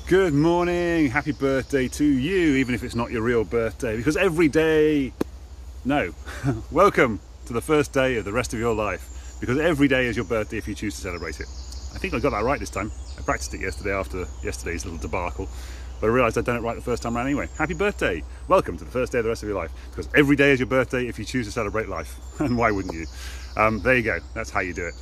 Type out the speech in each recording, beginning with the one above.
Good morning, happy birthday to you, even if it's not your real birthday, because every day, no, welcome to the first day of the rest of your life, because every day is your birthday if you choose to celebrate it. I think I got that right this time. I practiced it yesterday after yesterday's little debacle, but I realised I'd done it right the first time around anyway. Happy birthday, welcome to the first day of the rest of your life, because every day is your birthday if you choose to celebrate life, and why wouldn't you? There you go, that's how you do it.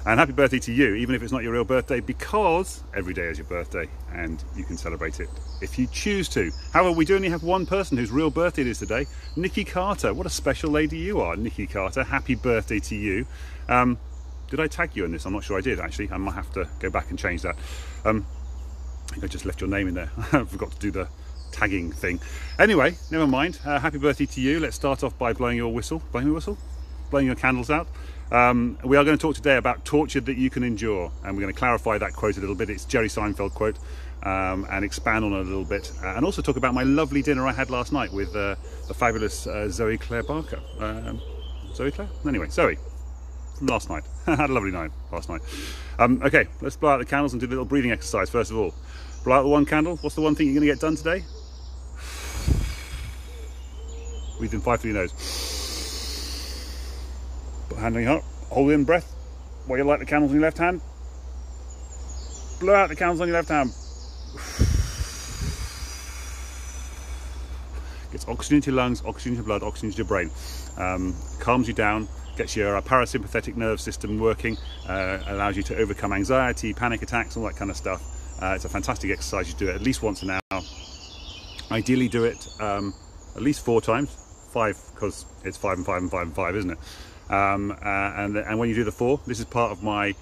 And happy birthday to you, even if it's not your real birthday, because every day is your birthday and you can celebrate it if you choose to. However, we do only have one person whose real birthday it is today, Nicky Carter. What a special lady you are, Nicky Carter. Happy birthday to you. Did I tag you in this? I'm not sure I did, actually. I might have to go back and change that. I think I just left your name in there. I forgot to do the tagging thing. Anyway, never mind. Happy birthday to you. Let's start off by blowing your whistle. Blowing your whistle? Blowing your candles out. We are going to talk today about torture that you can endure, and we're going to clarify that quote a little bit. It's Jerry Sienfeld quote, and expand on it a little bit, and also talk about my lovely dinner I had last night with the fabulous Zoe Claire Barker. Zoe Claire? Anyway, Zoe from last night. I had a lovely night last night. Okay, let's blow out the candles and do a little breathing exercise first of all. Blow out the one candle. What's the one thing you're going to get done today? Breathe in 5 through your nose. Put hand on your heart, hold in breath while you light the candles in your left hand. Blow out the candles on your left hand. Gets oxygen into your lungs, oxygen into your blood, oxygen into your brain. Calms you down, gets your parasympathetic nerve system working, allows you to overcome anxiety, panic attacks, all that kind of stuff. It's a fantastic exercise. You do it at least once an hour. Ideally do it at least 4 times. 5 because it's 5 and 5 and 5 and 5, isn't it? And when you do the 4, this is part of my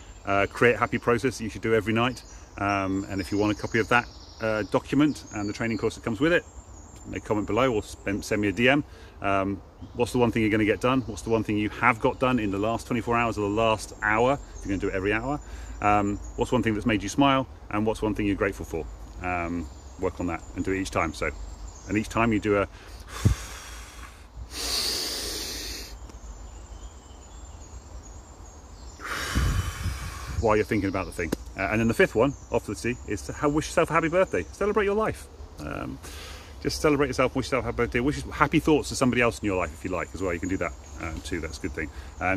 create happy process that you should do every night, and if you want a copy of that document and the training course that comes with it, make a comment below or send me a DM. What's the one thing you're going to get done? What's the one thing you have got done in the last 24 hours or the last hour, if you're going to do it every hour? What's one thing that's made you smile, and what's one thing you're grateful for? Work on that and do it each time. And each time you do a while you're thinking about the thing. And then the 5th one, off to the sea, is to wish yourself a happy birthday. Celebrate your life. Just celebrate yourself, wish yourself a happy birthday. Wish happy thoughts to somebody else in your life if you like as well. You can do that too, that's a good thing.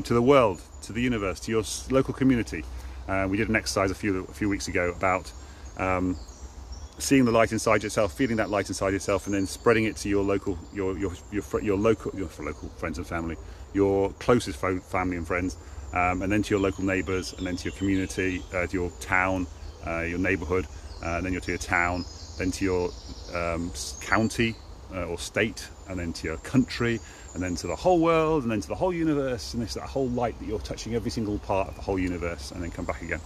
To the world, to the universe, to your local community. We did an exercise a few weeks ago about seeing the light inside yourself, feeling that light inside yourself, and then spreading it to your local friends and family, your closest family and friends, and then to your local neighbours, and then to your community, to your town, your neighbourhood, and then to your town, then to your county or state, and then to your country, and then to the whole world, and then to the whole universe, and it's that whole light that you're touching every single part of the whole universe, and then come back again.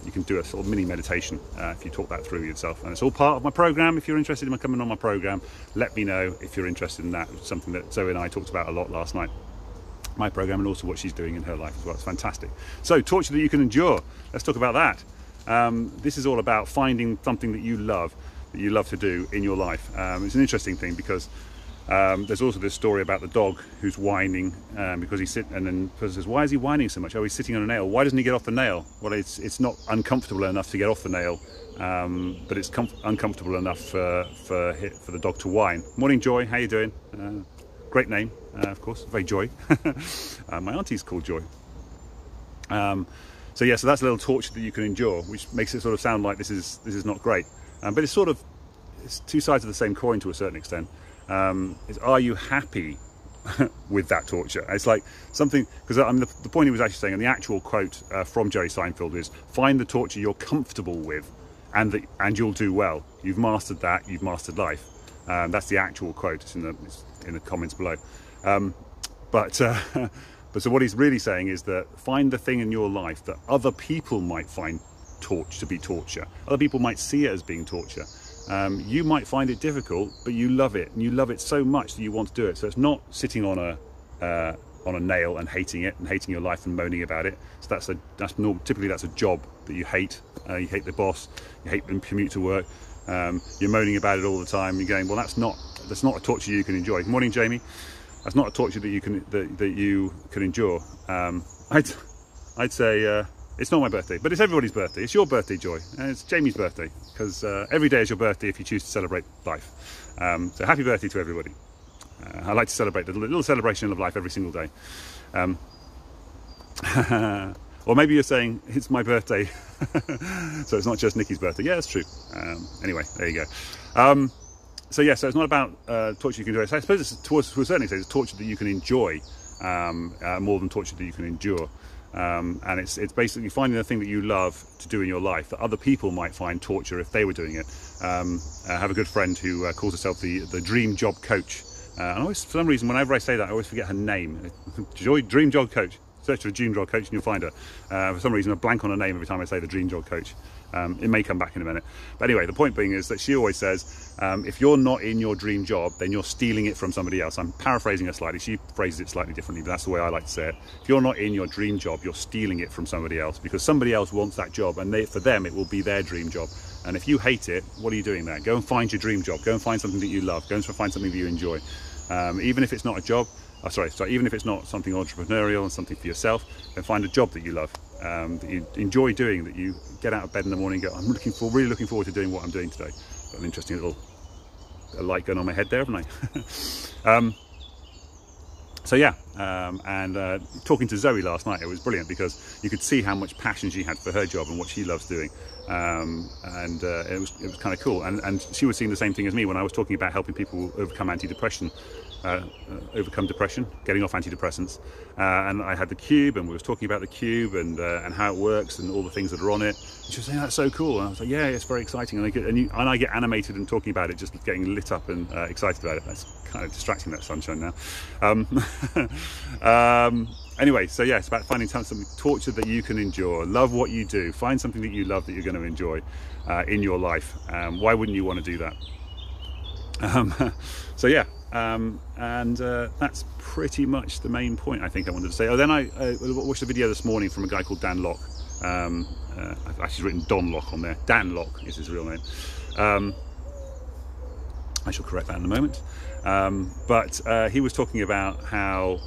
You can do a sort of mini meditation if you talk that through yourself, and it's all part of my program. If you're interested in coming on my program, let me know if you're interested in that. It's something that Zoe and I talked about a lot last night. My program, and also what she's doing in her life as well. It's fantastic. So, torture that you can endure. Let's talk about that. This is all about finding something that you love to do in your life. It's an interesting thing because there's also this story about the dog who's whining because and then the person says, why is he whining so much? Oh, he's sitting on a nail. Why doesn't he get off the nail? Well, it's not uncomfortable enough to get off the nail, but it's uncomfortable enough for the dog to whine. Morning, Joy. How you doing? Great name, of course, very Joy. My auntie's called Joy. So that's a little torture that you can endure, which makes it sort of sound like this is not great. But it's 2 sides of the same coin to a certain extent. Are you happy with that torture? It's like something, because the point he was actually saying, and the actual quote from Jerry Sienfeld is, find the torture you're comfortable with, and you'll do well. You've mastered that. You've mastered life. That's the actual quote. It's in the comments below. But so what he's really saying is that find the thing in your life that other people might find to be torture. Other people might see it as being torture. You might find it difficult, but you love it, and you love it so much that you want to do it. So it's not sitting on a nail and hating it and hating your life and moaning about it. So typically that's a job that you hate. You hate the boss, you hate the commute to work. You're moaning about it all the time. You're going, well, that's not a torture you can enjoy. Good morning, Jamie. That's not a torture that you can endure. I'd say It's not my birthday, but it's everybody's birthday. It's your birthday, Joy, and it's Jamie's birthday, because every day is your birthday if you choose to celebrate life. So happy birthday to everybody. I like to celebrate the little celebration of life every single day. Or maybe you're saying it's my birthday, so it's not just Nicky's birthday. Yeah, that's true. Anyway, there you go. So yeah, so it's not about torture you can do. I suppose it's to a certain extent, it's torture that you can enjoy more than torture that you can endure. And it's basically finding the thing that you love to do in your life that other people might find torture if they were doing it. I have a good friend who calls herself the dream job coach. And I always, for some reason, whenever I say that, I always forget her name. Joy, dream job coach. Search for dream job coach and you'll find her. For some reason, I blank on her name every time I say the dream job coach. It may come back in a minute. But anyway, the point being is that she always says, if you're not in your dream job, then you're stealing it from somebody else. I'm paraphrasing her slightly. She phrases it slightly differently, but that's the way I like to say it. If you're not in your dream job, you're stealing it from somebody else, because somebody else wants that job, and for them, it will be their dream job. And if you hate it, what are you doing there? Go and find your dream job. Go and find something that you love. Go and find something that you enjoy. Even if it's not a job, even if it's not something entrepreneurial and something for yourself, then find a job that you love, that you enjoy doing, that you get out of bed in the morning and go, I'm really looking forward to doing what I'm doing today. Got an interesting little light going on my head there, haven't I? So yeah, talking to Zoe last night, it was brilliant because you could see how much passion she had for her job and what she loves doing. It was kind of cool. And she was seeing the same thing as me when I was talking about helping people overcome depression, getting off antidepressants. And I had the cube, and we was talking about the cube and how it works and all the things that are on it. And she was saying, that's so cool. And I was like, yeah, it's very exciting. And I get animated and talking about it, just getting lit up and excited about it. That's kind of distracting, that sunshine now. Anyway, so yeah, it's about finding something torture that you can endure. Love what you do. Find something that you love that you're going to enjoy in your life. Why wouldn't you want to do that? So yeah, that's pretty much the main point I think I wanted to say. Oh, then I watched a video this morning from a guy called Dan Locke. I've actually written Don Locke on there. Dan Locke is his real name. I shall correct that in a moment. But he was talking about how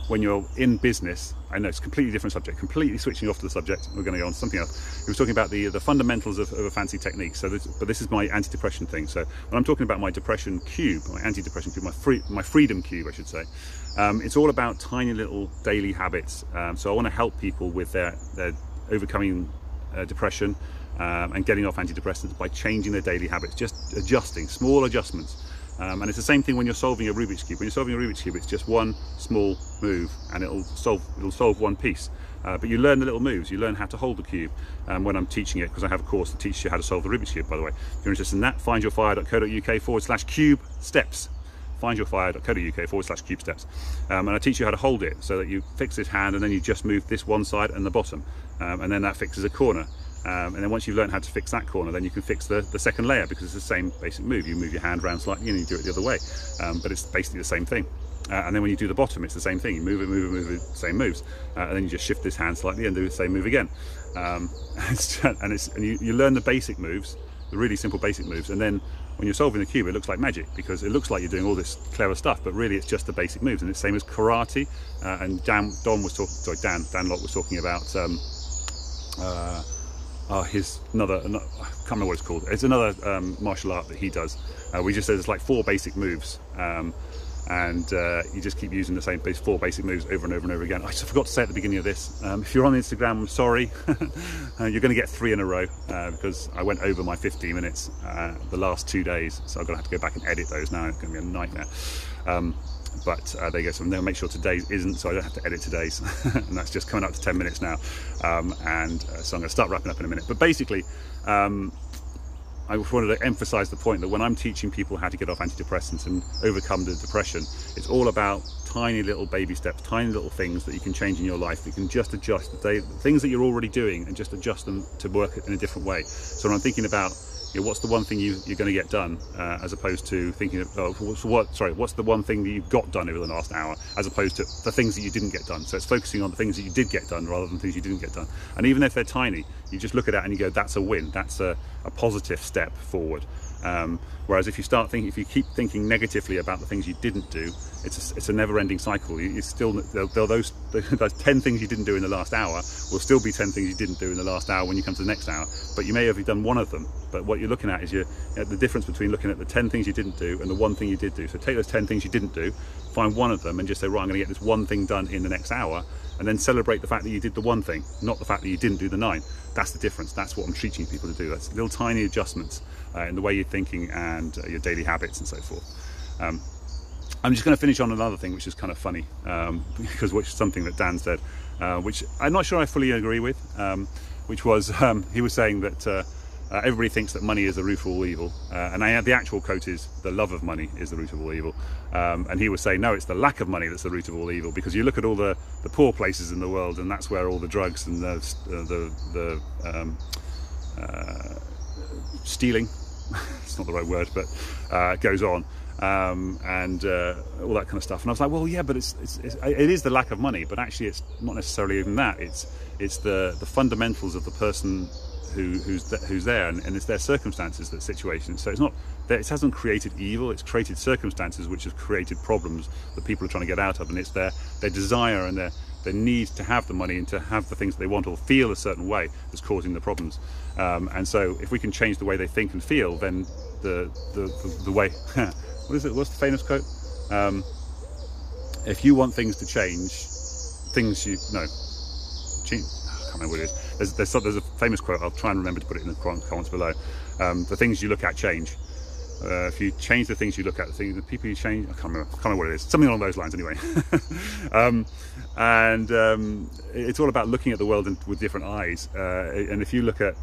when you're in business, I know it's a completely different subject, completely switching off to the subject, we're going to go on to something else. He was talking about the fundamentals of a fancy technique. But this is my anti-depression thing. So when I'm talking about my depression cube, my anti-depression cube, my freedom cube, I should say, it's all about tiny little daily habits. So I want to help people with their overcoming depression and getting off antidepressants by changing their daily habits, just adjusting, small adjustments. And it's the same thing when you're solving a Rubik's Cube. When you're solving a Rubik's Cube, it's just one small move and it'll solve one piece. But you learn the little moves, you learn how to hold the cube. When I'm teaching it, because I have a course that teaches you how to solve the Rubik's Cube, by the way. If you're interested in that, findyourfire.co.uk/cube steps. Findyourfire.co.uk/cube steps. And I teach you how to hold it so that you fix this hand and then you just move this one side and the bottom. And then that fixes a corner. And then once you've learned how to fix that corner, then you can fix the second layer, because it's the same basic move. You move your hand around slightly and you do it the other way, but it's basically the same thing. And then when you do the bottom, it's the same thing. You move it, same moves, and then you just shift this hand slightly and do the same move again. And you learn the basic moves, the really simple basic moves, and then when you're solving the cube, it looks like magic, because it looks like you're doing all this clever stuff, but really it's just the basic moves. And it's the same as karate. And Dan Locke was talking about I can't remember what it's called. It's another martial art that he does. We just said it's like 4 basic moves, and you just keep using the same 4 basic moves over and over and over again. I just forgot to say at the beginning of this, if you're on Instagram, I'm sorry. You're going to get 3 in a row, because I went over my 15 minutes the last 2 days, so I'm going to have to go back and edit those now. It's going to be a nightmare. But there you go. So I'm going to make sure today's isn't, so I don't have to edit today's. And that's just coming up to 10 minutes now. So I'm going to start wrapping up in a minute. But basically, I wanted to emphasize the point that when I'm teaching people how to get off antidepressants and overcome the depression, it's all about tiny little baby steps, tiny little things that you can change in your life. You can just adjust the things that you're already doing and just adjust them to work in a different way. So when I'm thinking about, what's the one thing you're going to get done, as opposed to thinking of what's the one thing that you've got done over the last hour, as opposed to the things that you didn't get done. So it's focusing on the things that you did get done rather than things you didn't get done. And even if they're tiny, you just look at it and you go, that's a win, that's a positive step forward. Whereas if you keep thinking negatively about the things you didn't do, it's a never-ending cycle. You still, those 10 things you didn't do in the last hour will still be 10 things you didn't do in the last hour when you come to the next hour. But you may have done one of them. But what you're looking at is the difference between looking at the 10 things you didn't do and the one thing you did do. So take those 10 things you didn't do, find one of them, and just say, right, I'm going to get this one thing done in the next hour, and then celebrate the fact that you did the one thing, not the fact that you didn't do the 9. That's the difference. That's what I'm teaching people to do. That's little tiny adjustments in the way you're thinking and your daily habits and so forth. I'm just going to finish on another thing which is kind of funny, because which is something that Dan said, which I'm not sure I fully agree with, which was he was saying that everybody thinks that money is the root of all evil, and the actual quote is, the love of money is the root of all evil. And he was saying, no, it's the lack of money that's the root of all evil, because you look at all the poor places in the world, and that's where all the drugs and the stealing, it's not the right word, but goes on, and all that kind of stuff. And I was like, well, yeah, but it is the lack of money, but actually it's not necessarily even that. It's the fundamentals of the person who's there, and it's their circumstances, that situation. So it's not that it hasn't created evil, it's created circumstances which have created problems that people are trying to get out of, and it's their desire and their need to have the money and to have the things that they want or feel a certain way that's causing the problems. And so if we can change the way they think and feel, then the way what's the famous quote? If you want things to change, I can't remember what it is. There's a famous quote. I'll try and remember to put it in the comments below. The things you look at change. If you change the things you look at, the people you change, I can't remember what it is. Something along those lines, anyway. It's all about looking at the world with different eyes. And if you look at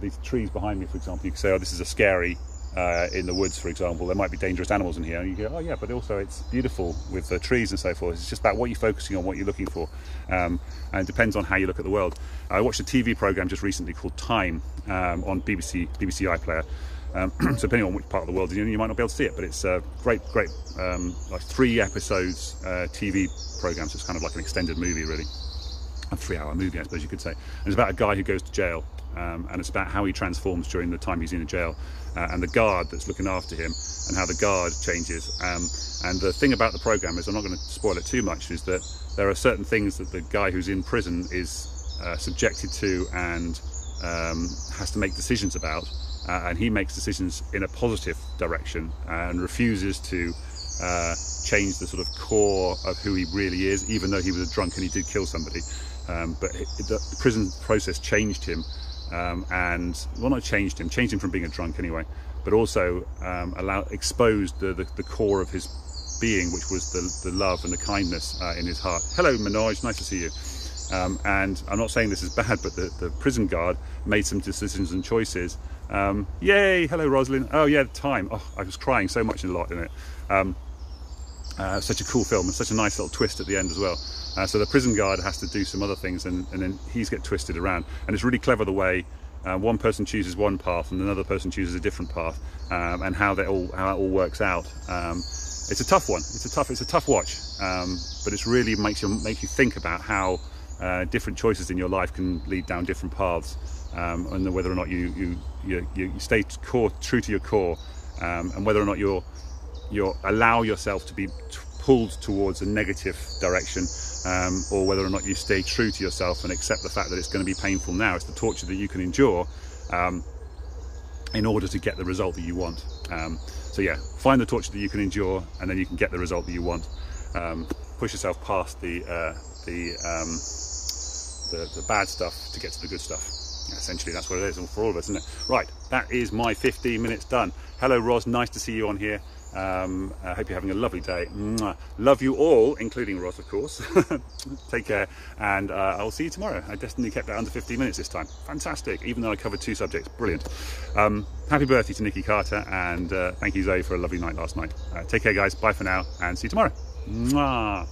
these trees behind me, for example, you can say, oh, this is a scary. In the woods, for example, there might be dangerous animals in here, and you go, oh yeah, but also it's beautiful with the trees and so forth. It's just about what you're focusing on, what you're looking for, and it depends on how you look at the world. I watched a TV program just recently called Time on BBC iPlayer. So depending on which part of the world you're in, you might not be able to see it, but it's a great like 3 episodes TV program. So it's kind of like an extended movie, really, a 3-hour movie, I suppose you could say. And it's about a guy who goes to jail. And it's about how he transforms during the time he's in a jail, and the guard that's looking after him, and how the guard changes. And the thing about the program is, I'm not going to spoil it too much, is that there are certain things that the guy who's in prison is subjected to and has to make decisions about, and he makes decisions in a positive direction and refuses to change the sort of core of who he really is, even though he was a drunk and he did kill somebody. But the prison process changed him. Not changed him from being a drunk anyway, but also exposed the core of his being, which was the love and the kindness in his heart. Hello Manoj, nice to see you. And I'm not saying this is bad, but the prison guard made some decisions and choices. Yay, hello Rosalind. Oh yeah, Time. Oh, I was crying so much in it. Such a cool film, and such a nice little twist at the end as well. So the prison guard has to do some other things, and then he's get twisted around. And it's really clever the way one person chooses one path and another person chooses a different path, and how it all works out. It's a tough one. It's a tough watch, but it's really makes you think about how different choices in your life can lead down different paths, and whether or not you stay true to your core, and whether or not you allow yourself to be pulled towards a negative direction, or whether or not you stay true to yourself and accept the fact that it's going to be painful now. It's the torture that you can endure in order to get the result that you want. So yeah, find the torture that you can endure, and then you can get the result that you want. Push yourself past the bad stuff to get to the good stuff. Essentially, that's what it is for all of us, isn't it? Right, that is my 15 minutes done. Hello Ros, nice to see you on here. I hope you're having a lovely day. Mwah. Love you all, including Ross, of course. Take care, and I'll see you tomorrow. I definitely kept it under 15 minutes this time. Fantastic, even though I covered 2 subjects. Brilliant. Happy birthday to Nicky Carter, and thank you Zoe for a lovely night last night. Take care guys, bye for now, and see you tomorrow. Mwah.